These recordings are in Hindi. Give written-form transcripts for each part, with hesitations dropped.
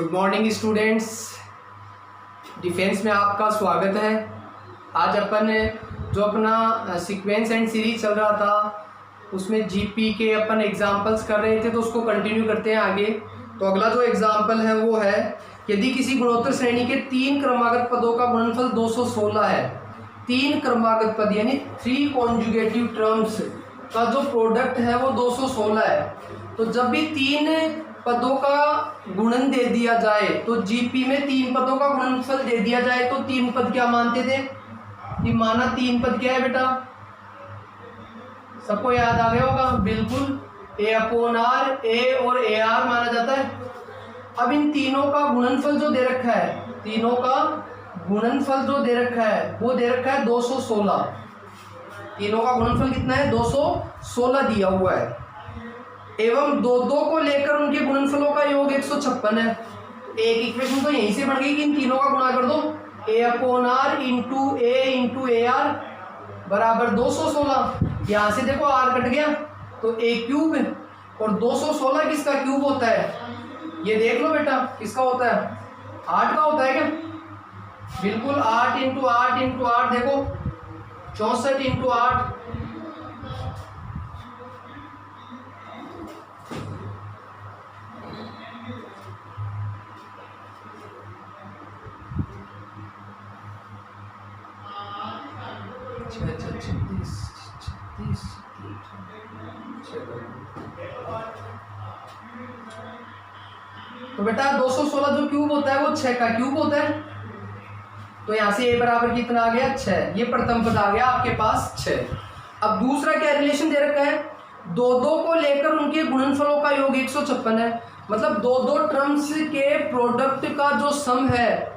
गुड मॉर्निंग स्टूडेंट्स, डिफेंस में आपका स्वागत है। आज अपन जो अपना सीक्वेंस एंड सीरीज चल रहा था उसमें जीपी के अपन एग्जांपल्स कर रहे थे, तो उसको कंटिन्यू करते हैं आगे। तो अगला जो एग्जांपल है वो है, यदि किसी गुणोत्तर श्रेणी के 3 क्रमागत पदों का गुणनफल 216 है, 3 क्रमागत पद यानी 3 कॉन्जुगेटिव टर्म्स का जो प्रोडक्ट है वो 216 है, तो जब भी 3 पदों का गुणन दे दिया जाए, तो जीपी में 3 पदों का गुणनफल दे दिया जाए तो 3 पद क्या मानते थे कि माना 3 पद क्या है बेटा, सबको याद आ गया होगा बिल्कुल, A/R, A और AR माना जाता है। अब इन तीनों का गुणनफल जो दे रखा है, तीनों का गुणनफल जो दे रखा है वो दे रखा है 216। तीनों का गुणनफल कितना है, 216 दिया हुआ है, एवं दो को लेकर उनके गुणनफलों का योग 156 है। एक इक्वेशन तो यहीं से बन गई कि इन तीनों का गुणा कर दो, A/R into A into AR बराबर 216। यहाँ से देखो R कट गया तो A क्यूब, और 216 किसका क्यूब होता है, ये देख लो बेटा किसका होता है, 8 का होता है क्या, बिल्कुल 8 इंटू 8 इंटू 8, देखो 64 इंटू 8, तो बेटा 216 जो क्यूब होता है वो 6 का क्यूब होता है। तो यहां से A बराबर कितना आ गया, 6। ये प्रथम पद आ गया आपके पास 6। अब दूसरा क्या रिलेशन दे रखा है, दो को लेकर उनके गुणनफलों का योग 156 है, मतलब दो टर्म्स के प्रोडक्ट का जो सम है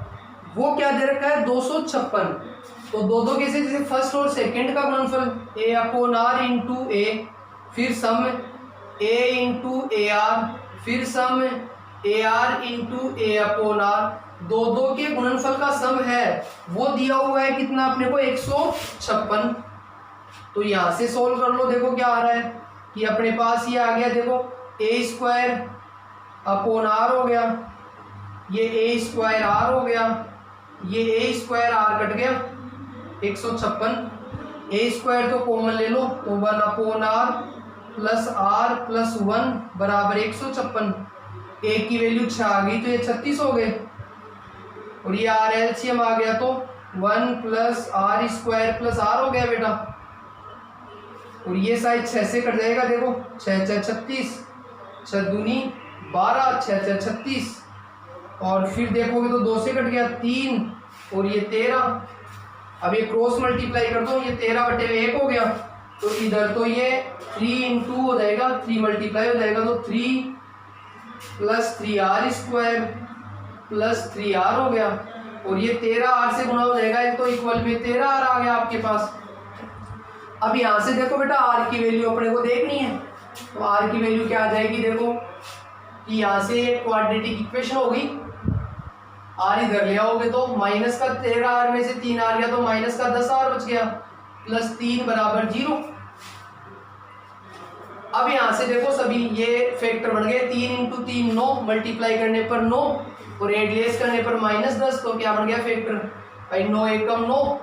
वो क्या दे रखा है, 256। तो दो कैसे, जैसे फर्स्ट और सेकंड का गुणनफल A/R इंटू A, फिर सम A इंटू AR, फिर सम AR इंटू A/R, दो के गुणनफल का सम है वो दिया हुआ है कितना अपने को, 156। तो यहां से सोल्व कर लो, देखो क्या आ रहा है कि अपने पास ये आ गया, देखो A²/R हो गया, ये A²R हो गया, ये A²R कट गया 156, A² तो कॉमन ले लो, तो 1/R प्लस R प्लस 1 बराबर 156। A की वैल्यू 6 आ गई तो ये 36 हो गए, और ये R LCM आ गया तो 1 प्लस R² प्लस R हो गया बेटा, और ये साइड 6 से कट जाएगा, देखो 6 6 36, 6 दूनी 12, 6 6 36, और फिर देखोगे तो 2 से कट गया 3, और ये 13। अब ये क्रॉस मल्टीप्लाई कर दो, ये 13/1 हो गया, तो इधर तो ये 3 इंटू हो जाएगा, 3 मल्टीप्लाई हो जाएगा, तो 3 प्लस 3R² प्लस 3R हो गया, और ये 13R से गुणा हो जाएगा तो इक्वल में 13R आ गया आपके पास। अब यहाँ से देखो बेटा R की वैल्यू अपने को देखनी है, तो R की वैल्यू क्या आ जाएगी, देखो कि यहाँ से क्वाड्रेटिक इक्वेशन होगी, R इधर ले आओगे तो माइनस का 13R में से 3R गया तो माइनस का 10R बच गया, प्लस 3 बराबर 0। अब यहाँ से देखो सभी ये फैक्टर बन गए, 3 इंटू 3 9, मल्टीप्लाई करने पर 9 और एडलेस करने पर -10, तो क्या बन गया फैक्टर, भाई 9 एकम 9,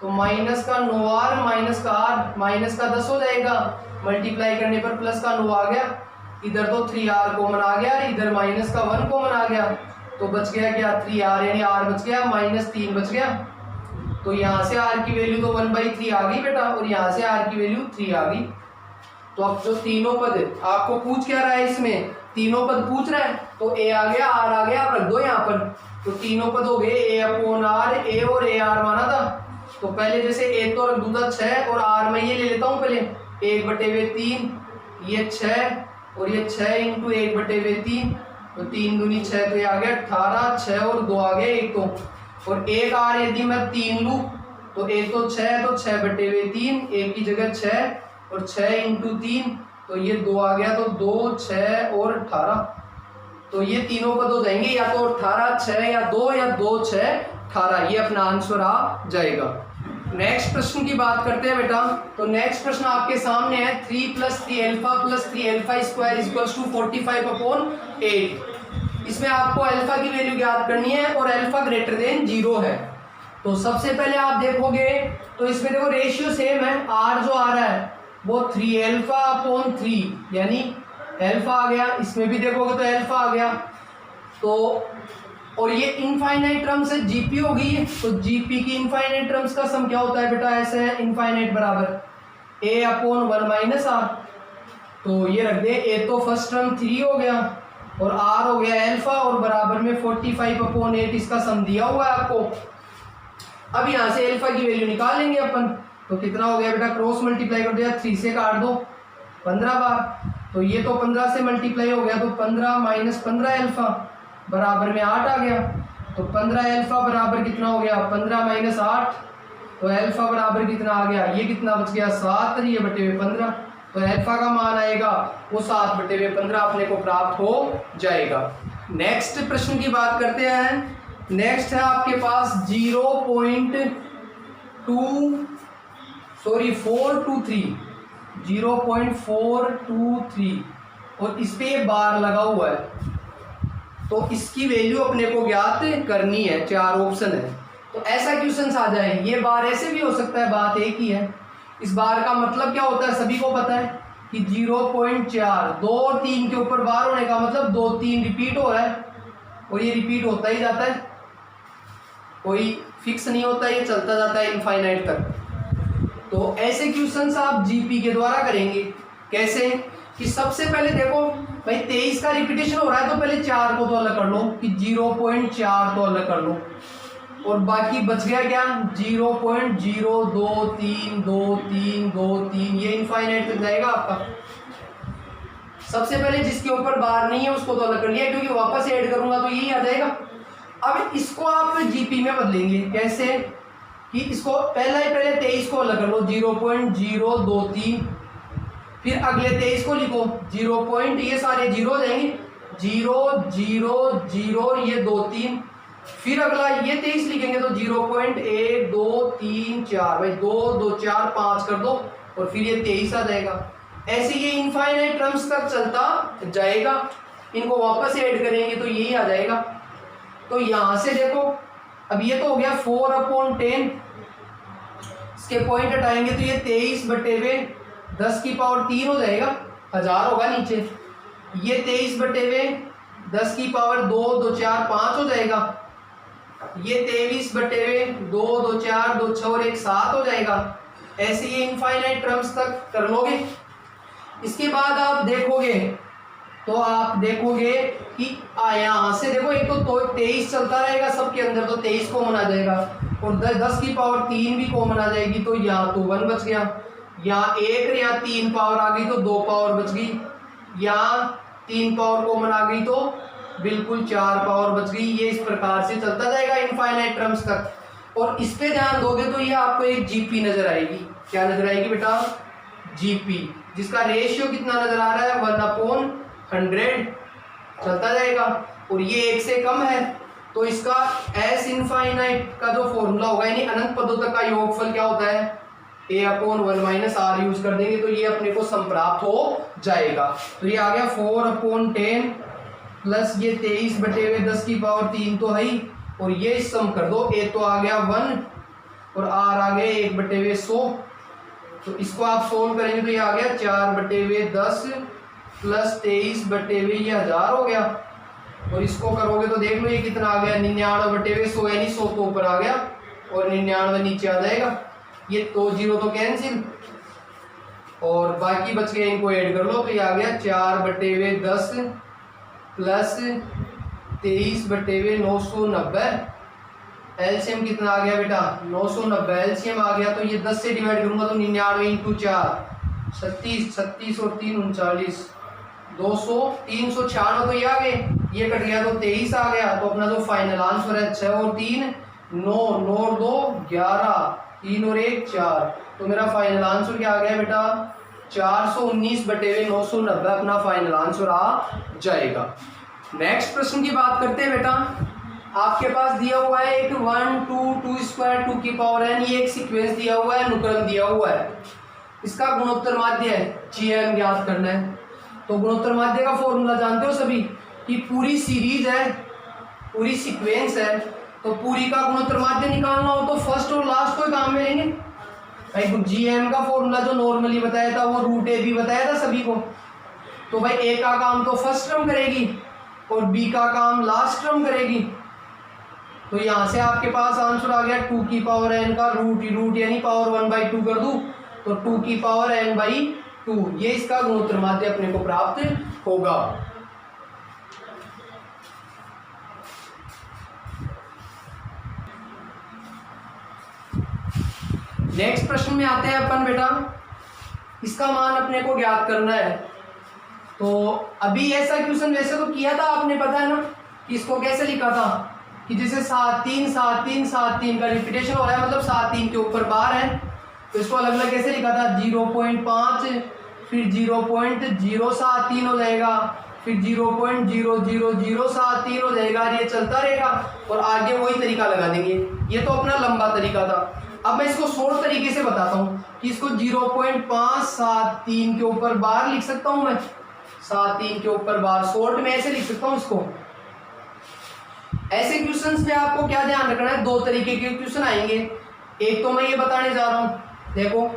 तो माइनस का 9R माइनस का R, माइनस का 10 हो जाएगा, मल्टीप्लाई करने पर प्लस का 9 आ गया, इधर तो 3R कॉमन आ गया, इधर माइनस का 1 कॉमन आ गया, तो बच गया क्या 3R, यानी R बच गया -3 बच गया। तो यहाँ से R की वैल्यू तो 1/3 आ गई बेटा, और यहाँ से R की वैल्यू 3 आ गई। तो अब जो तीनों पद आपको पूछ क्या रहा है, इसमें तीनों पद पूछ रहा है, तो A आ गया, R आ गया, आप रख दो यहाँ पर, तो तीनों पद हो गए A/R, A और AR माना था, तो पहले जैसे A तो रख दूंगा 6, और R में ये ले लेता हूँ पहले 1/3, ये 6, और ये 6 इंटू 1/3, तो 3 दूनी 6, तो ये आ गया 18, 6 और 2 आ गए 1, तो और एक R यदि मैं 3 लूँ तो 1 तो 6, तो 6/3, 1 की जगह 6, और 6 इंटू 3, तो ये 2 आ गया, तो 2 6 और 18, तो ये तीनों पद हो जाएंगे या तो 18 6 या 2 या 2 6 18, ये अपना आंसर आ जाएगा। नेक्स्ट प्रश्न की बात करते हैं बेटा। तो नेक्स्ट प्रश्न आपके सामने है 3 + 3α + 3α² = 45/8। इसमें आपको अल्फा की वैल्यू ज्ञात करनी है और अल्फा ग्रेटर देन 0 है। तो सबसे पहले आप देखोगे तो इसमें देखो रेशियो सेम है, आर जो आ रहा है वो 3 अल्फा अपॉन 3 यानी अल्फा आ गया, इसमें भी देखोगे तो अल्फा आ गया। तो और ये इनफाइनाइट टर्म्स है, जीपी हो गई है, तो जीपी की इनफाइनाइट टर्म्स का सम क्या होता है बेटा, ऐसे है इनफाइनाइट बराबर ए अपॉन 1 माइनस आर। तो ये रख दे, ए तो फर्स्ट टर्म 3 हो गया और आर हो गया अल्फा और बराबर में 45 अपॉन 8 इसका सम दिया हुआ है आपको। अब यहाँ से अल्फा की वैल्यू निकाल लेंगे अपन, तो कितना हो गया बेटा, क्रॉस मल्टीप्लाई कर दिया, 3 से काट दो 15 बार, तो ये तो 15 से मल्टीप्लाई हो गया, तो 15 माइनस 15 अल्फा बराबर में 8 आ गया। तो 15 अल्फा बराबर कितना हो गया, 15 माइनस 8, तो अल्फा बराबर कितना आ गया, ये कितना बच गया 7 और ये बटे हुए 15, तो अल्फा का मान आएगा वो 7 बटे हुए 15 अपने को प्राप्त हो जाएगा। नेक्स्ट प्रश्न की बात करते हैं। नेक्स्ट है आपके पास 0.423 और इस पे ये बार लगा हुआ है, तो इसकी वैल्यू अपने को ज्ञात करनी है, 4 ऑप्शन है। तो ऐसा क्वेश्चन आ जाए, ये बार ऐसे भी हो सकता है, बात एक ही है। इस बार का मतलब क्या होता है सभी को पता है कि 0.4 2 और 3 के ऊपर बार होने का मतलब 2 3 रिपीट हो रहा है और ये रिपीट होता ही जाता है, कोई फिक्स नहीं होता, ये चलता जाता है इनफाइनाइट तक। तो ऐसे क्वेश्चंस आप जीपी के द्वारा करेंगे। कैसे कि सबसे पहले देखो भाई 23 का रिपीटेशन हो रहा है, तो पहले 4 को तो अलग कर लो कि 0.4 तो अलग कर लो और बाकी बच गया क्या 0.023232 ये इनफाइनाइट तक जाएगा आपका। सबसे पहले जिसके ऊपर बार नहीं है उसको तो अलग कर लिया, क्योंकि वापस ऐड करूंगा तो यही आ जाएगा। अब इसको आप जीपी में बदलेंगे कैसे कि इसको पहले 23 को अलग कर लो 0.023, फिर अगले 23 को लिखो 0. ये सारे 0 हो जाएंगे 0 0 0 ये 2 3, फिर अगला ये 23 लिखेंगे तो 0.1 2 3 4 भाई 2 2 4 5 कर दो और फिर ये 23 आ जाएगा। ऐसे ये इनफाइनाइट टर्म्स तक चलता जाएगा, इनको वापस ऐड करेंगे तो यही आ जाएगा। तो यहां से देखो अब ये तो हो गया 4/10, इसके पॉइंट हटाएंगे तो ये 23/10³ हो जाएगा, 1000 होगा नीचे, ये 23/10² 2 2 4 5 हो जाएगा, ये 23/2 2 4 2 6 और 1 7 हो जाएगा। ऐसे ये इनफाइनाइट टर्म्स तक कर लोगे। इसके बाद आप देखोगे तो आप देखोगे कि यहाँ से देखो एक तो 23 चलता रहेगा सबके अंदर, तो 23 कॉमन आ जाएगा और 10³ भी कॉमन आ जाएगी, तो यहाँ तो 1 बच गया, यहाँ 1 यहाँ 3 पावर आ गई तो 2 पावर बच गई, यहाँ 3 पावर कॉमन आ गई तो बिल्कुल 4 पावर बच गई। ये इस प्रकार से चलता जाएगा इनफाइनाइट टर्म्स तक। और इस पे ध्यान दोगे तो ये आपको एक जीपी नजर आएगी। क्या नजर आएगी बेटा, जीपी, जिसका रेशियो कितना नजर आ रहा है 1/100 चलता जाएगा और ये 1 से कम है, तो इसका एस इनफाइनाइट का जो फॉर्मूला होगा यानी अनंत पदों तक का योगफल क्या होता है a/1 - r यूज कर देंगे तो ये अपने को संप्राप्त हो जाएगा। तो ये आ गया 4/10 प्लस ये 23/10³ तो है ही, और ये सम कर दो, a तो आ गया 1 और r आ गया 1/100, तो इसको आप सोल्व करेंगे तो ये आ गया 4/10 प्लस 23/ये 1000 हो गया, और इसको करोगे तो देख लो ये कितना आ गया 99/100 यानी 100 तो ऊपर आ गया और 99 नीचे आ जाएगा। ये तो 0 तो कैंसिल और बाकी बच गए, इनको ऐड कर लो तो ये आ गया 4/10 प्लस 23/990। एलसीएम कितना आ गया बेटा 990 एलसीएम आ गया, तो ये 10 से डिवाइड करूंगा तो 99 × 4 36 36 और 3 39 200 396 तो ये आ गए, ये कट गया तो 23 आ गया। तो अपना जो फाइनल आंसर है 6 और 3 9 9 और 2 11 3 और 1 4, तो मेरा फाइनल आंसर क्या आ गया बेटा 419/990 अपना फाइनल आंसर आ जाएगा। नेक्स्ट प्रश्न की बात करते हैं बेटा। आपके पास दिया हुआ है एक 1 2 2² 2 की पावर n, ये एक सीक्वेंस दिया हुआ है, अनुक्रम दिया हुआ है, इसका गुणोत्तर माध्य है GM ज्ञात करना है। तो गुणोत्तर माध्य का फॉर्मूला जानते हो सभी, कि पूरी सीरीज है, पूरी सीक्वेंस है, तो पूरी का गुणोत्तर माध्य निकालना हो तो फर्स्ट और लास्ट को काम में लेंगे भाई। GM का फॉर्मूला जो नॉर्मली बताया था वो रूट ए बी बताया था सभी को, तो भाई ए का काम तो फर्स्ट टर्म करेगी और बी का काम लास्ट टर्म करेगी। तो यहाँ से आपके पास आंसर आ गया 2 की पावर n का रूट यानी पावर 1/2 कर दूं तो 2 की पावर n/2, ये इसका गुणोत्तर माध्य अपने को प्राप्त होगा। नेक्स्ट प्रश्न में आते हैं अपन बेटा, इसका मान अपने को ज्ञात करना है। तो अभी ऐसा क्वेश्चन वैसे तो किया था आपने, पता है ना कि इसको कैसे लिखा था कि जैसे 7 3 7 3 7 3 का रिपीटेशन हो रहा है, मतलब 7 3 के ऊपर बार है, तो इसको अलग अलग कैसे लिखा था 0.5 फिर 0.073 हो जाएगा, फिर 0.00073 हो जाएगा, ये चलता रहेगा और आगे वही तरीका लगा देंगे। ये तो अपना लंबा तरीका था। अब मैं इसको शॉर्ट तरीके से बताता हूँ कि इसको 0.573 के ऊपर बार लिख सकता हूँ मैं, 7 के ऊपर बार शॉर्ट में ऐसे लिख सकता हूँ इसको। ऐसे क्वेश्चंस में आपको क्या ध्यान रखना है, दो तरीके के क्वेश्चन आएंगे। एक तो मैं ये बताने जा रहा हूँ, देखो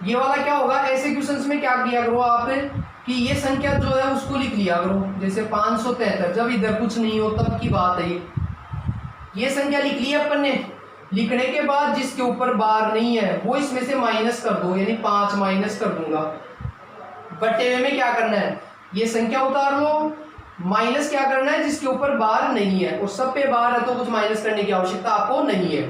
ये वाला क्या होगा, ऐसे क्वेश्चंस में क्या किया करो आप कि ये संख्या जो है उसको लिख लिया करो, जैसे 573, जब इधर कुछ नहीं हो तब की बात है। ये संख्या लिख ली अपन ने, लिखने के बाद जिसके ऊपर बार नहीं है वो इसमें से माइनस कर दो, यानी 5 माइनस कर दूंगा। बटे में क्या करना है, ये संख्या उतार लो, माइनस क्या करना है जिसके ऊपर बार नहीं है, और सब पे बार है तो कुछ माइनस करने की आवश्यकता आपको नहीं है।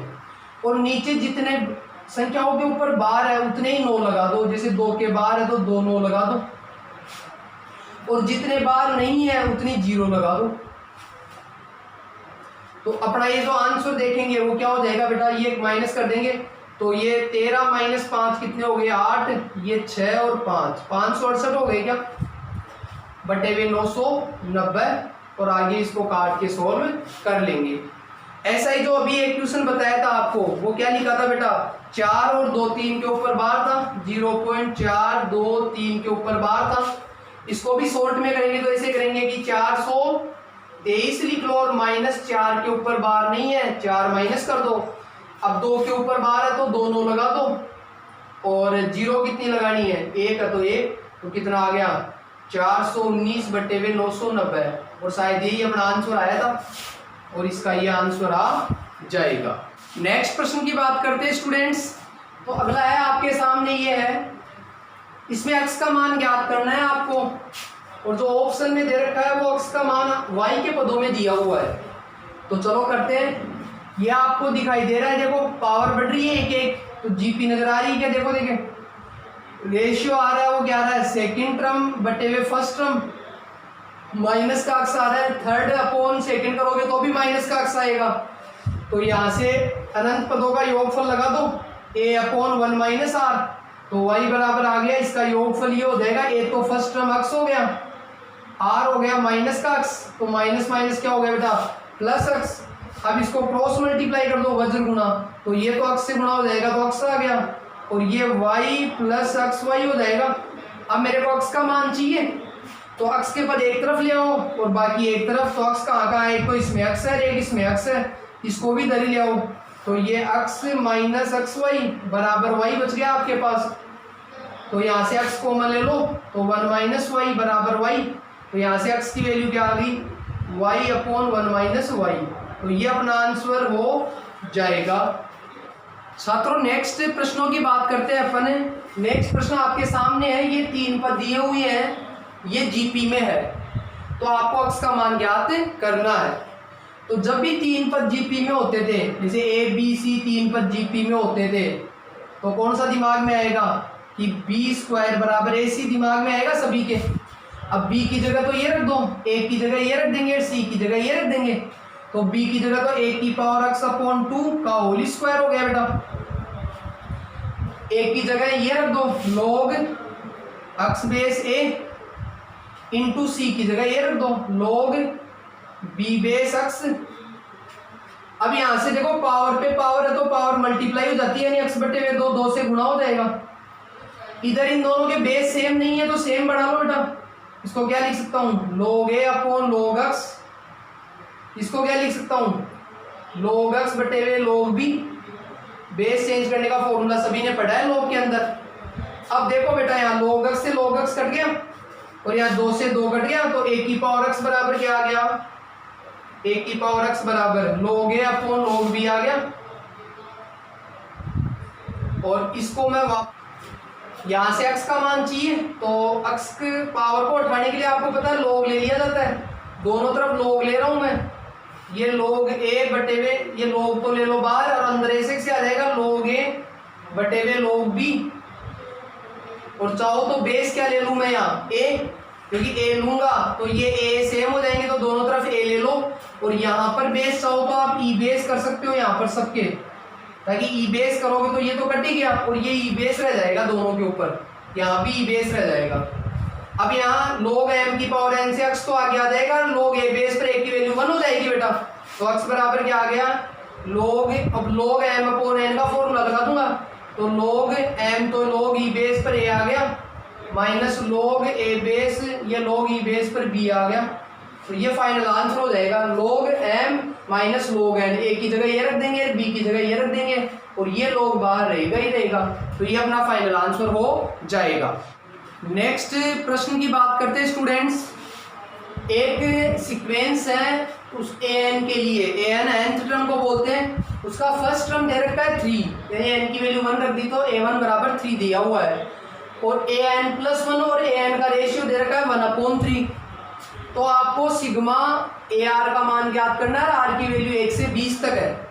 और नीचे जितने संख्याओं के ऊपर बार है उतने ही 9 लगा दो, जैसे 2 के बार है तो 2 9 लगा दो, और जितने बार नहीं है उतनी 0 लगा दो। तो अपना ये जो आंसर देखेंगे वो क्या हो जाएगा बेटा, ये माइनस कर देंगे तो ये 13 माइनस 5 कितने हो गए 8, ये 6 और 5 568 हो गए क्या, बटे हुए 990, और आगे इसको काट के सोल्व कर लेंगे। ऐसा ही जो अभी एक क्वेश्चन बताया था आपको, वो क्या लिखा था बेटा, 4 और 2 3 के ऊपर बार था, 0.423 के ऊपर बार था। इसको भी शॉर्ट में करेंगे तो ऐसे करेंगे कि 423 लिख लो और -4 के ऊपर बार नहीं है, 4 माइनस कर दो। अब 2 के ऊपर बार है तो 2 9 लगा दो, और 0 कितनी लगानी है, 1 है तो 1, तो कितना आ गया 419 बटे हुए 990, और शायद यही अपना आंसर आया था, और इसका ये आंसर आ जाएगा। नेक्स्ट प्रश्न की बात करते हैं स्टूडेंट्स। तो अगला है आपके सामने, ये है, इसमें x का मान ज्ञात करना है आपको, और जो ऑप्शन में दे रखा है वो x का मान y के पदों में दिया हुआ है। तो चलो करते हैं। ये आपको दिखाई दे रहा है, देखो पावर बढ़ रही है एक एक, तो जीपी नजर आ रही है क्या, देखो देखे रेशियो आ रहा है, वो क्या आ रहा है सेकंड टर्म बटे हुए फर्स्ट टर्म, माइनस का अक्स आ रहा है, थर्ड अपॉन सेकंड करोगे तो भी माइनस का अक्स आएगा। तो यहाँ से अनंत पदों का योगफल लगा दो, a अपॉन 1 माइनस आर, तो y बराबर आ गया, इसका योगफल ये हो जाएगा, a तो फर्स्ट टर्म अक्स हो गया, r हो गया माइनस का अक्स, तो माइनस माइनस क्या हो गया बेटा प्लस अक्स। अब इसको क्रॉस मल्टीप्लाई कर दो, वज्र गुना, तो ये तो अक्स से गुना हो जाएगा तो अक्स आ गया, और ये y प्लस अक्स y हो जाएगा। अब मेरे को अक्स का मान चाहिए, तो अक्स के पद एक तरफ ले आओ और बाकी एक तरफ, तो अक्स कहाँ का है, एक तो इसमें अक्स है एक इसमें अक्स है, इसको भी इधर ही ले आओ, तो ये अक्स माइनस अक्स वाई बराबर वाई बच गया आपके पास। तो यहाँ से अक्स कॉमन ले लो, तो 1 माइनस वाई बराबर वाई, तो यहाँ से अक्स की वैल्यू क्या आ गई y अपॉन 1 माइनस वाई, तो ये अपना आंसर हो जाएगा। छात्रों नेक्स्ट प्रश्नों की बात करते हैं अपन। नेक्स्ट प्रश्न आपके सामने है, ये 3 पद दिए हुए हैं, ये जीपी में है, तो आपको अक्स का मान ज्ञात करना है। तो जब भी 3 पद जीपी में होते थे, जैसे ए बी सी 3 पद जीपी में होते थे, तो कौन सा दिमाग में आएगा कि बी स्क्वायर बराबर ए सी दिमाग में आएगा सभी के। अब बी की जगह तो ये रख दो, ए की जगह ये रख देंगे, सी की जगह ये रख देंगे, तो बी की जगह तो ए की पावर एक्स अपॉन 2 का होल स्क्वायर हो गया बेटा। ए की जगह ये रख दो log एक्स बेस ए, इंटू सी की जगह ये रख दो log बी बेस एक्स। अब यहां से देखो पावर पे पावर है तो पावर मल्टीप्लाई हो जाती है, यानी एक्स बटे में 2 से गुणा हो जाएगा। इधर इन दोनों के बेस सेम नहीं है तो सेम बढ़ा लो बेटा, इसको क्या लिख सकता हूँ, log a upon log x। इसको क्या लिख सकता हूँ, log x बटे हुए log b। बेस चेंज करने का फॉर्मूला सभी ने पढ़ा है log के अंदर। अब देखो बेटा यहाँ log x से log x कट गया और यहाँ 2 से 2 कट गया, तो a की पावर x बराबर क्या आ गया, a की पावर x बराबर log a upon log b आ गया। और इसको मैं यहाँ से x का मान चाहिए, तो x के पावर को उठाने के लिए आपको पता है log ले लिया जाता है, दोनों तरफ log ले रहा हूं मैं। ये log a बटे हुए, ये log तो ले लो बाहर और अंदर a से आ जाएगा log a बटे हुए log b। और चाहो तो बेस क्या ले लूं मैं यहाँ a, क्योंकि a लूंगा तो ये a सेम हो जाएंगे, तो दोनों तरफ a ले लो। और यहाँ पर बेस चाहो तो आप e बेस कर सकते हो यहाँ पर सबके, ताकि e बेस करोगे तो ये तो कट ही गया और ये e बेस रह जाएगा दोनों के ऊपर, यहाँ भी e बेस रह जाएगा। अब यहाँ log m की पावर n से x तो आगे आ जाएगा, log a बेस पर a की वैल्यू 1 हो जाएगी बेटा, तो x बराबर क्या आ गया log, अब log m अपॉन n का फॉर्मूला लगा दूंगा, तो log m तो log e बेस पर a आ गया माइनस log a बेस, ये log e बेस पर b आ गया। तो ये फाइनल आंसर हो जाएगा log m minus log n, a की जगह ये रख देंगे, b की जगह ये रख देंगे और ये log बाहर रहेगा ही रहेगा, तो ये अपना फाइनल आंसर हो जाएगा। नेक्स्ट प्रश्न की बात करते हैं स्टूडेंट्स। एक सीक्वेंस है उस an के लिए, an nth टर्म को बोलते हैं, उसका फर्स्ट टर्म दे रखा है 3, यानी n की वैल्यू 1 रख दी तो a1 बराबर 3 दिया हुआ है, और an प्लस 1 और an का रेशियो दे रखा है 1/3। तो आपको सिग्मा ar का मान ज्ञात करना है, r की वैल्यू 1 से 20 तक है।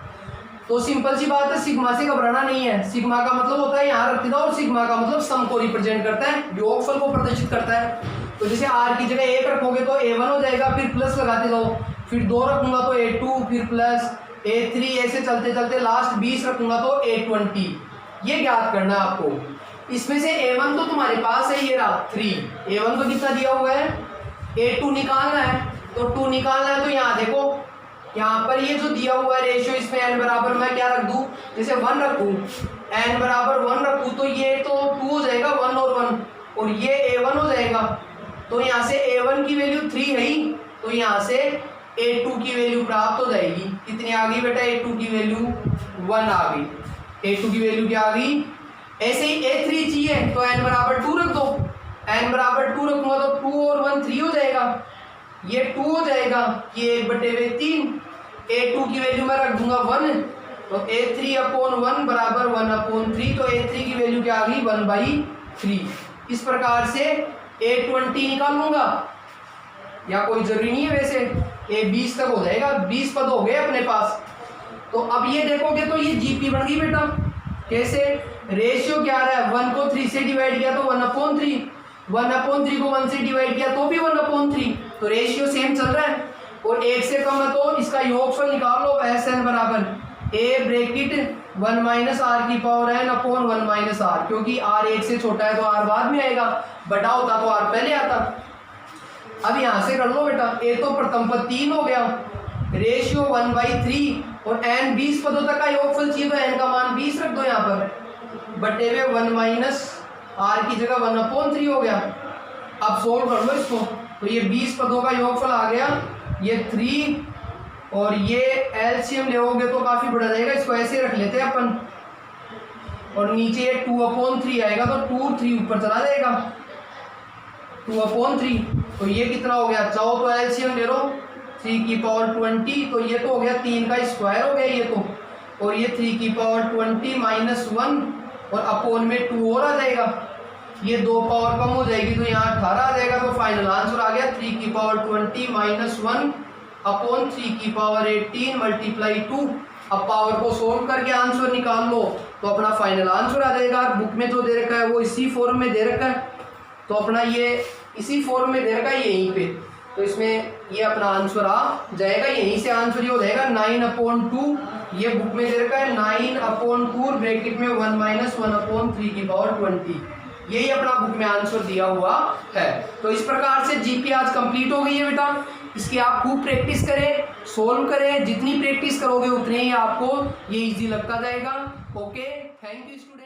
तो सिंपल सी बात है, सिग्मा से घबराना नहीं है। सिग्मा का मतलब होता है यहाँ रख दो, और सिग्मा का मतलब सम को रिप्रेजेंट करता है, योगफल को प्रदर्शित करता है। तो जैसे r की जगह 1 रखोगे तो a1 हो जाएगा, फिर प्लस लगाते जाओ, फिर 2 रखूंगा तो a2, फिर प्लस a3, ऐसे चलते चलते लास्ट 20 रखूंगा तो a20। ये ज्ञात करना है आपको। इसमें से a1 तो तुम्हारे पास है, ये रहा 3, a1 तो कितना दिया हुआ है, a2 निकालना है, तो 2 निकालना है। तो यहाँ देखो, यहाँ पर ये जो दिया हुआ है रेशियो, इसमें n बराबर मैं क्या रख दूं, जैसे 1 रखूं, n बराबर 1 रखूं, तो ये तो 2 हो जाएगा, 1 और 1, और ये a1 हो जाएगा। तो यहाँ से a1 की वैल्यू 3 है ही, तो यहाँ से a2 की वैल्यू प्राप्त हो जाएगी। कितनी आ गई बेटा, a2 की वैल्यू 1 आ गई। a2 की वैल्यू क्या आ गई। ऐसे ही a3 चाहिए तो n बराबर 2 रख दो, n बराबर 2 रखूंगा तो 2 और 1 3 हो जाएगा, ये 2 हो जाएगा, ये 1/3। a2 की वैल्यू मैं रख दूंगा 1, तो a3 अपॉन 1 बराबर 1/3, तो a3 की वैल्यू क्या आ गई 1/3। इस प्रकार से a20 निकाल लूंगा, या कोई जरूरी नहीं है, वैसे a20 तक हो जाएगा, 20 पद हो गए अपने पास। तो अब ये देखोगे तो ये जीपी बन गई बेटा। कैसे, रेशियो क्या आ रहा है, 1 को 3 से डिवाइड किया तो 1/3, 1/3 को 1 से डिवाइड किया तो भी 1/3, तो रेशियो सेम चल रहा है। और 1 से कम है तो इसका योगफल निकाल लो, Sn बराबर a ब्रैकेट 1 माइनस आर की power n upon 1 minus r, क्योंकि r 1 से छोटा है तो r बाद में आएगा, बड़ा होता तो r पहले आता। अब यहाँ से कर लो बेटा, a तो प्रथम पद 3 हो गया, रेशियो 1/3, और n 20 पदों तक का योगफल चाहिए तो n का मान 20 रख दो यहाँ पर, बटे हुए 1 माइनस आर की जगह 1/3 हो गया। अब सोल्व कर लो इसको, तो ये 20 पदों का योगफल आ गया, ये 3, और ये एलसीएम लेओगे तो काफ़ी बड़ा जाएगा, इसको ऐसे रख लेते हैं अपन, और नीचे ये 2/3 आएगा, तो 2 3 ऊपर चला जाएगा, 2/3। तो ये कितना हो गया, चाहो तो एलसीएम ले लो, 3 की पावर 20, तो ये तो हो गया 3 का स्क्वायर हो गया ये तो, और ये 3 की पावर 20 माइनस 1, और अपोन में 2 और आ जाएगा, ये 2 पावर कम हो जाएगी तो यहाँ 18 आ जाएगा। तो फाइनल आंसर आ गया 3 की पावर 20 माइनस 1 अपॉन 3 की पावर 18 मल्टीप्लाई 2। अब पावर को सोल्व करके आंसर निकाल लो तो अपना फाइनल आंसर आ जाएगा। बुक में जो दे रखा है वो इसी फॉर्म में दे रखा है, तो अपना ये इसी फॉर्म में दे रखा है यहीं पे, तो इसमें ये अपना आंसर आ जाएगा। यहीं से आंसर ये हो जाएगा 9/2, ये बुक में दे रखा है 9/2 ब्रैकेट में 1 माइनस 1/3 की पावर 20, यही अपना बुक में आंसर दिया हुआ है। तो इस प्रकार से जीपी आज कंप्लीट हो गई है बेटा। इसकी आप खूब प्रैक्टिस करें, सोल्व करें, जितनी प्रैक्टिस करोगे उतने ही आपको ये इजी लगता जाएगा। Okay, thank you student.